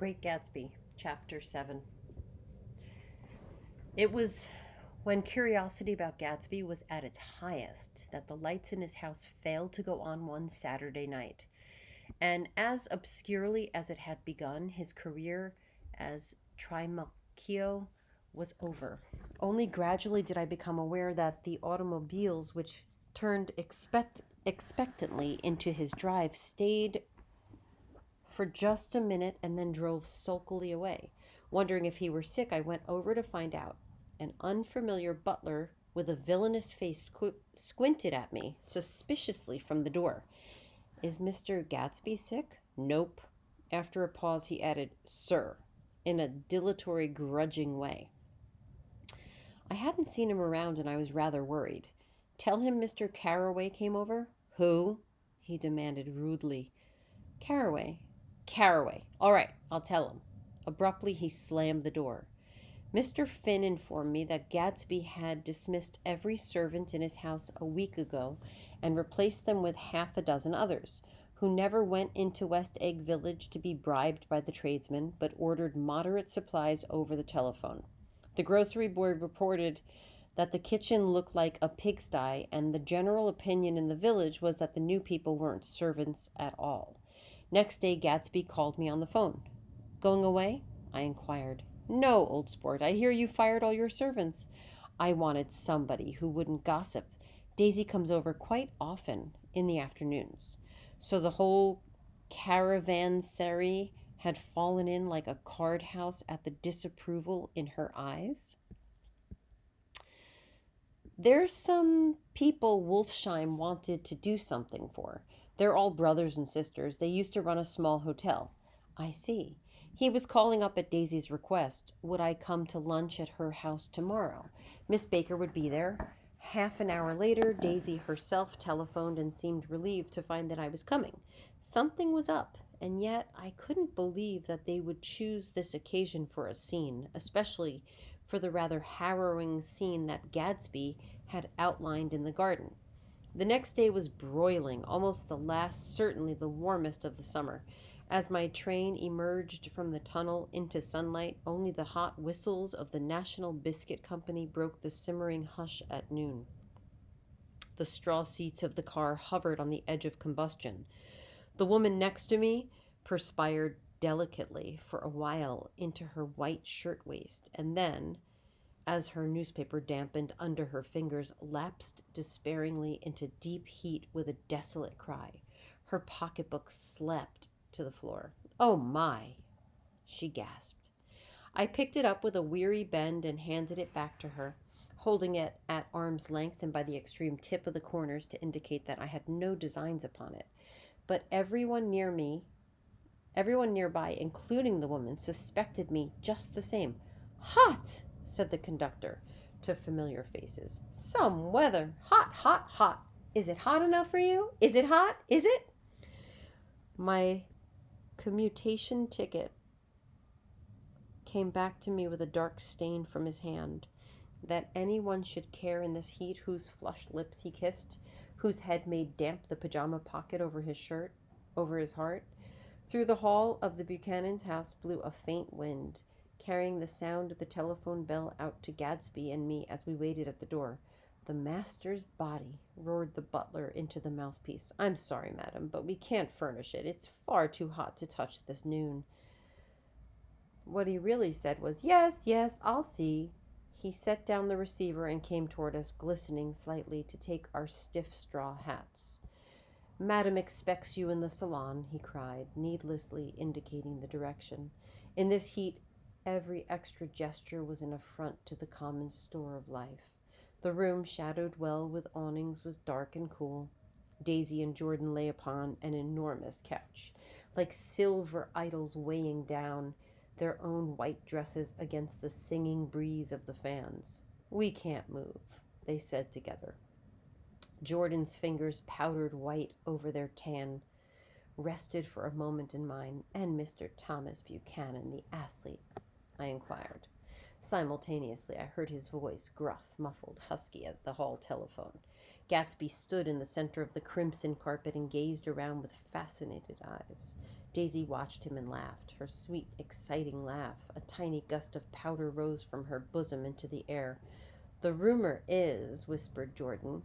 Great Gatsby, Chapter 7. It was when curiosity about Gatsby was at its highest that the lights in his house failed to go on one Saturday night. And as obscurely as it had begun, his career as Trimalchio was over. Only gradually did I become aware that the automobiles which turned expectantly into his drive stayed for just a minute and then drove sulkily away. Wondering if he were sick, I went over to find out. An unfamiliar butler with a villainous face squinted at me suspiciously from the door. Is Mr. Gatsby sick? Nope. After a pause, he added, Sir, in a dilatory, grudging way. I hadn't seen him around and I was rather worried. Tell him Mr. Carroway came over? Who? He demanded rudely. Carroway. Carroway. All right, I'll tell him. Abruptly, he slammed the door. Mr. Finn informed me that Gatsby had dismissed every servant in his house a week ago and replaced them with half a dozen others, who never went into West Egg Village to be bribed by the tradesmen, but ordered moderate supplies over the telephone. The grocery boy reported that the kitchen looked like a pigsty, and the general opinion in the village was that the new people weren't servants at all. Next day, Gatsby called me on the phone. Going away? I inquired. No, old sport. I hear you fired all your servants. I wanted somebody who wouldn't gossip. Daisy comes over quite often in the afternoons. So the whole caravanserai had fallen in like a card house at the disapproval in her eyes. There's some people Wolfsheim wanted to do something for. They're all brothers and sisters. They used to run a small hotel. I see. He was calling up at Daisy's request. Would I come to lunch at her house tomorrow? Miss Baker would be there. Half an hour later, Daisy herself telephoned and seemed relieved to find that I was coming. Something was up, and yet I couldn't believe that they would choose this occasion for a scene, especially for the rather harrowing scene that Gatsby had outlined in the garden. The next day was broiling, almost the last, certainly the warmest of the summer. As my train emerged from the tunnel into sunlight, only the hot whistles of the National Biscuit Company broke the simmering hush at noon. The straw seats of the car hovered on the edge of combustion. The woman next to me perspired delicately for a while into her white shirtwaist, and then, as her newspaper dampened under her fingers, lapsed despairingly into deep heat with a desolate cry. Her pocketbook slapped to the floor. Oh my, she gasped. I picked it up with a weary bend and handed it back to her, holding it at arm's length and by the extreme tip of the corners to indicate that I had no designs upon it. But everyone nearby, including the woman, suspected me just the same. Hot, said the conductor to familiar faces. Some weather. Hot, hot, hot. Is it hot enough for you? Is it hot? Is it? My commutation ticket came back to me with a dark stain from his hand. That anyone should care in this heat whose flushed lips he kissed, whose head made damp the pajama pocket over his shirt, over his heart. Through the hall of the Buchanan's house blew a faint wind, carrying the sound of the telephone bell out to Gadsby and me as we waited at the door. The master's body, roared the butler into the mouthpiece. I'm sorry, madam, but we can't furnish it. It's far too hot to touch this noon. What he really said was, yes, yes, I'll see. He set down the receiver and came toward us, glistening slightly, to take our stiff straw hats. Madam expects you in the salon, he cried, needlessly indicating the direction. In this heat, every extra gesture was an affront to the common store of life. The room, shadowed well with awnings, was dark and cool. Daisy and Jordan lay upon an enormous couch, like silver idols weighing down their own white dresses against the singing breeze of the fans. We can't move, they said together. Jordan's fingers, powdered white over their tan, rested for a moment in mine. And Mr. Thomas Buchanan, the athlete? I inquired. Simultaneously, I heard his voice, gruff, muffled, husky, at the hall telephone. Gatsby stood in the center of the crimson carpet and gazed around with fascinated eyes. Daisy watched him and laughed, her sweet, exciting laugh. A tiny gust of powder rose from her bosom into the air. "The rumor is," whispered Jordan,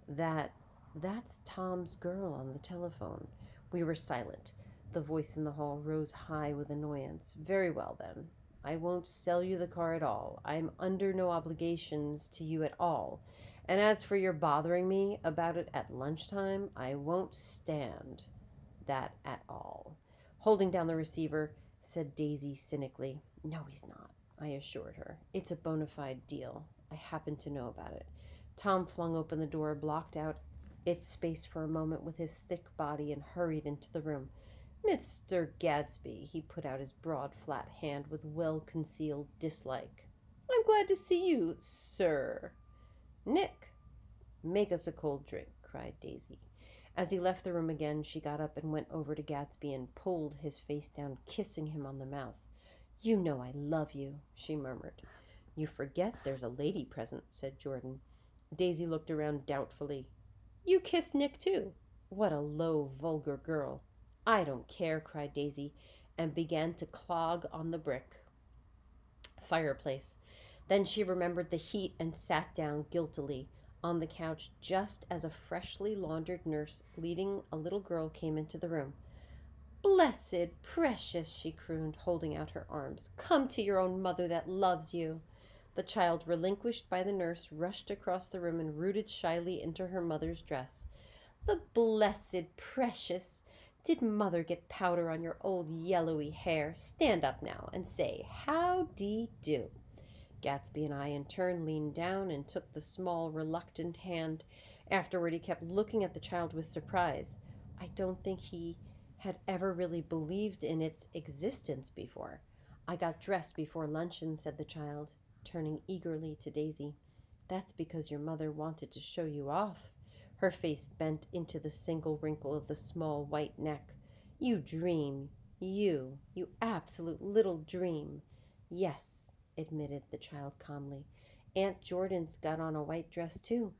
that that's Tom's girl on the telephone. We were silent. The voice in the hall rose high with annoyance. "Very well, then. I won't sell you the car at all. I'm under no obligations to you at all. And as for your bothering me about it at lunchtime, I won't stand that at all." Holding down the receiver, said Daisy cynically. "No, he's not," I assured her. "It's a bona fide deal. I happen to know about it." Tom flung open the door, blocked out its space for a moment with his thick body, and hurried into the room. "Mr. Gadsby," he put out his broad, flat hand with well-concealed dislike. "I'm glad to see you, sir." "Nick, make us a cold drink," cried Daisy. As he left the room again, she got up and went over to Gatsby and pulled his face down, kissing him on the mouth. "You know I love you," she murmured. "You forget there's a lady present," said Jordan. Daisy looked around doubtfully. "You kiss Nick, too? What a low, vulgar girl." "I don't care," cried Daisy, and began to clog on the brick fireplace. Then she remembered the heat and sat down guiltily on the couch just as a freshly laundered nurse leading a little girl came into the room. "Blessed, precious," she crooned, holding out her arms. "Come to your own mother that loves you." The child, relinquished by the nurse, rushed across the room and rooted shyly into her mother's dress. "The blessed, precious. Did mother get powder on your old yellowy hair? Stand up now and say, 'How-dee-do.'" Gatsby and I in turn leaned down and took the small, reluctant hand. Afterward, he kept looking at the child with surprise. I don't think he had ever really believed in its existence before. "I got dressed before luncheon," said the child, turning eagerly to Daisy. "That's because your mother wanted to show you off." Her face bent into the single wrinkle of the small white neck. "You dream. You absolute little dream." "Yes," admitted the child calmly. "Aunt Jordan's got on a white dress, too."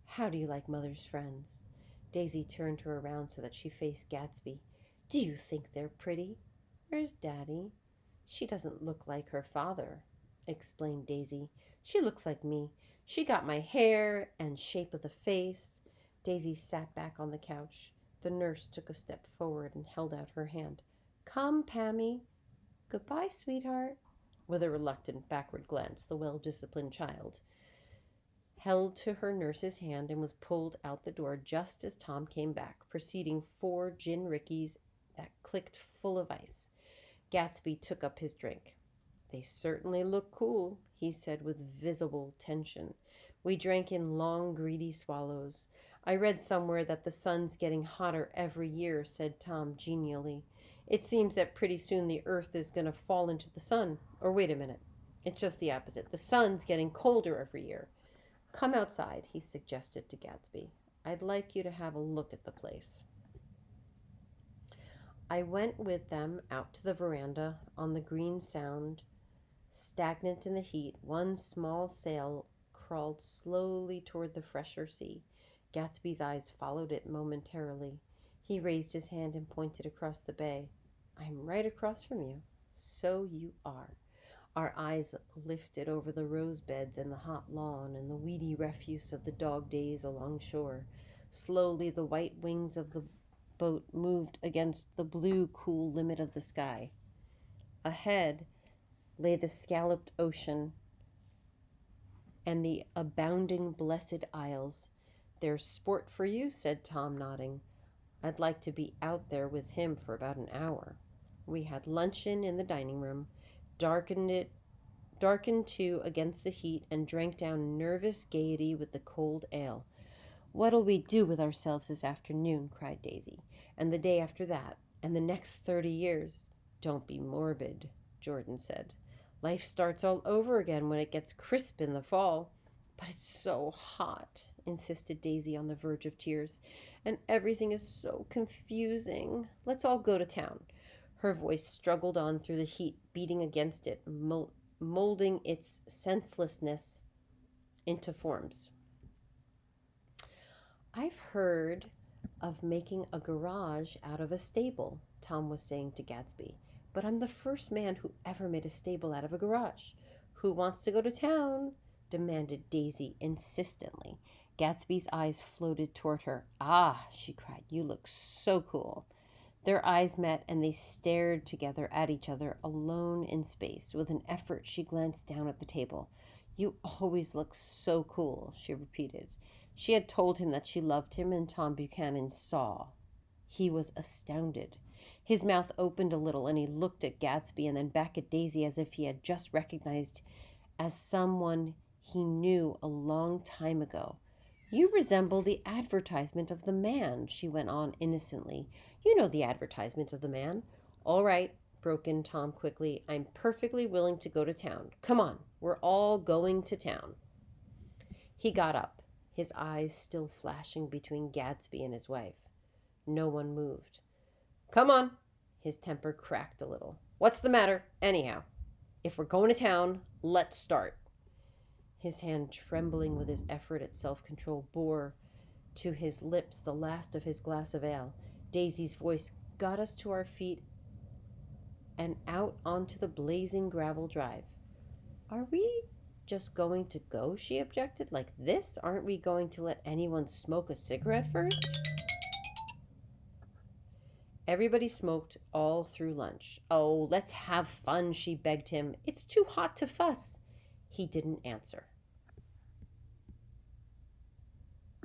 "How do you like mother's friends?" Daisy turned her around so that she faced Gatsby. "Do you think they're pretty?" "Where's Daddy?" "She doesn't look like her father," explained Daisy. "She looks like me. She got my hair and shape of the face." Daisy sat back on the couch. The nurse took a step forward and held out her hand. "Come, Pammy." "Goodbye, sweetheart." With a reluctant backward glance, the well-disciplined child held to her nurse's hand and was pulled out the door just as Tom came back, preceding 4 gin rickeys that clicked full of ice. Gatsby took up his drink. "They certainly look cool," he said with visible tension. We drank in long, greedy swallows. "I read somewhere that the sun's getting hotter every year," said Tom genially. "It seems that pretty soon the earth is going to fall into the sun. Or wait a minute. It's just the opposite. The sun's getting colder every year." "Come outside," he suggested to Gatsby. "I'd like you to have a look at the place." I went with them out to the veranda on the green sound. Stagnant in the heat, one small sail crawled slowly toward the fresher sea. Gatsby's eyes followed it momentarily. He raised his hand and pointed across the bay. "I'm right across from you." "So you are." Our eyes lifted over the rose beds and the hot lawn and the weedy refuse of the dog days along shore. Slowly the white wings of the boat moved against the blue, cool limit of the sky. Ahead lay the scalloped ocean and the abounding blessed isles. "There's sport for you," said Tom, nodding. "I'd like to be out there with him for about an hour." We had luncheon in the dining room, darkened too against the heat, and drank down nervous gaiety with the cold ale. "What'll we do with ourselves this afternoon?" cried Daisy. "And the day after that? And the next 30 years? "Don't be morbid," Jordan said. "Life starts all over again when it gets crisp in the fall." "But it's so hot," insisted Daisy on the verge of tears. "And everything is so confusing. Let's all go to town." Her voice struggled on through the heat, beating against it, molding its senselessness into forms. I've heard of making a garage out of a stable, Tom was saying to Gatsby, but I'm the first man who ever made a stable out of a garage. Who wants to go to town? Demanded Daisy insistently. Gatsby's eyes floated toward her. Ah, she cried, you look so cool. Their eyes met and they stared together at each other, alone in space. With an effort, she glanced down at the table. You always look so cool, she repeated. She had told him that she loved him, and Tom Buchanan saw. He was astounded. His mouth opened a little, and he looked at Gatsby and then back at Daisy as if he had just recognized as someone he knew a long time ago. You resemble the advertisement of the man, she went on innocently. You know the advertisement of the man. All right, broke in Tom quickly. I'm perfectly willing to go to town. Come on, we're all going to town. He got up, his eyes still flashing between Gatsby and his wife. No one moved. Come on. His temper cracked a little. What's the matter, anyhow? If we're going to town, let's start. His hand, trembling with his effort at self control, bore to his lips the last of his glass of ale. Daisy's voice got us to our feet and out onto the blazing gravel drive. Are we just going to go? She objected. Like this? Aren't we going to let anyone smoke a cigarette first? Everybody smoked all through lunch. Oh, let's have fun, she begged him. It's too hot to fuss. He didn't answer.